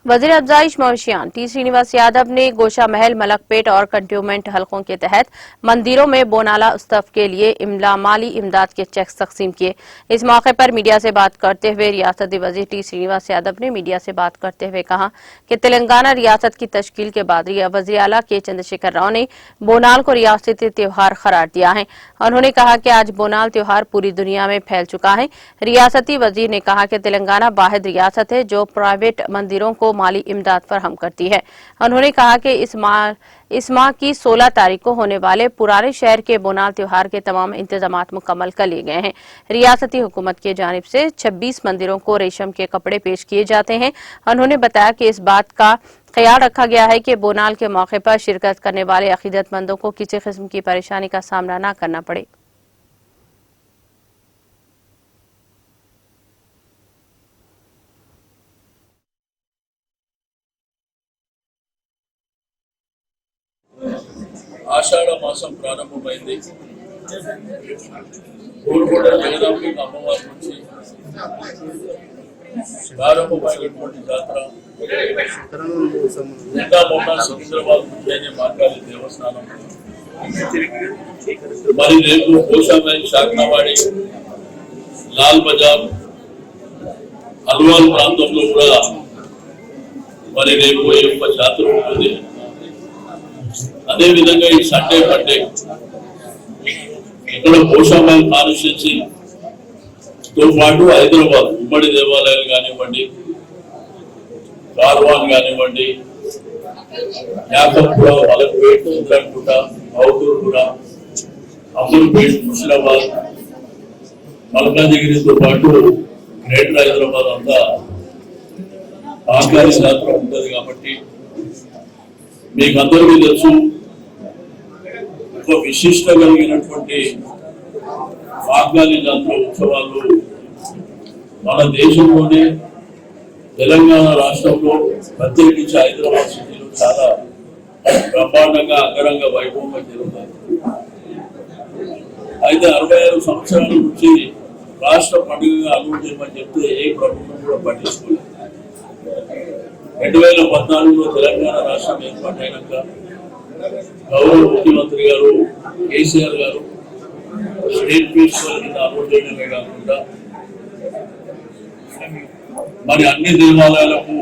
वजीर अफजाइश मवेशियान टी श्रीनिवास यादव ने गोशा महल, मलकपेट और कंटोनमेंट हलकों के तहत मंदिरों में बोनाला उस्तव के लिए माली इमदाद के चेक तकसीम किए। इस मौके पर मीडिया से बात करते हुए रियासती वजीर टी श्रीनिवास यादव ने मीडिया से बात करते हुए कहा कि तेलंगाना रियासत की तश्कील के बाद वजीर आला के चंद्रशेखर राव ने बोनाल को रियासती त्योहार करार दिया है। उन्होंने कहा कि आज बोनाल त्योहार पूरी दुनिया में फैल चुका है। रियासती वजीर ने कहा कि तेलंगाना वाहिद रियासत है जो प्राइवेट मंदिरों को माली इमदाद फराहम करती है। उन्होंने कहा कि इस माह की 16 तारीख को होने वाले पुराने शहर के बोनाल त्योहार के तमाम इंतजामात मुकम्मल कर लिए गए हैं। रियासती हुकूमत की जानिब से 26 मंदिरों को रेशम के कपड़े पेश किए जाते हैं। उन्होंने बताया कि इस बात का ख्याल रखा गया है कि बोनाल के मौके पर शिरकत करने वाले अकीदतमंदों को किसी किस्म की परेशानी का सामना न करना पड़े। ఆషాఢ మాసం ప్రారంభమైంది. గోల్కొండ జగదాంబ అమ్మవారి నుంచి ప్రారంభమైనటువంటి జాతర ఇంకా మొన్న సికింద్రాబాద్ నుంచి మార్గాలి దేవస్థానం, మరి రేపు గోషామహల్, శాఖనవాడి, లాల్ బజార్, అల్వాల్ ప్రాంతంలో కూడా మరి రేపు ఈ యొక్క జాతర ఉంటుంది. అదే విధంగా ఈ సండే మండే ఇక్కడ గోషామహల్ కాన్స్టిట్యున్సీ తో పాటు హైదరాబాద్ ఉమ్మడి దేవాలయాలు కానివ్వండి, కార్వాన్ కానివ్వండి, యాకపుర, మలక్పేట్, ఇంద్రకుంట, మౌదూర్పుర, అమీర్పేట్, ముషిరాబాద్, మల్కాజిగిరితో పాటు గ్రేటర్ హైదరాబాద్ అంతా ఆకారి జాతర ఉంటుంది. కాబట్టి మీకు అందరికీ తెలుసు, ఒక విశిష్ట కలిగినటువంటి మార్గాలి జాతర ఉత్సవాలు మన దేశంలోనే తెలంగాణ రాష్ట్రంలో ప్రత్యేకించి హైదరాబాద్ సిటీలో చాలా బ్రహ్మాండంగా అంగరంగ వైభవంగా జరుగుతాయి. అయితే 65 సంవత్సరాల నుంచి రాష్ట్ర పండుగగా అమలు చేయమని చెప్తే ఏ ప్రభుత్వం కూడా పట్టించుకోలేదు. 2014లో తెలంగాణ రాష్ట్రం ఏర్పాటైనాక గౌరవ ముఖ్యమంత్రి గారు కేసీఆర్ గారు స్టేట్ ఫెస్టివల్ కింద అమలు చేయడమే కాకుండా మరి అన్ని దేవాలయాలకు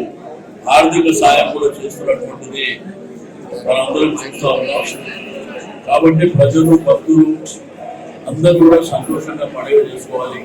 ఆర్థిక సాయం కూడా చేస్తున్నటువంటిది మనందరం చూస్తూ ఉన్నాం. కాబట్టి ప్రజలు, భక్తులు అందరూ కూడా సంతోషంగా పండుగ చేసుకోవాలి.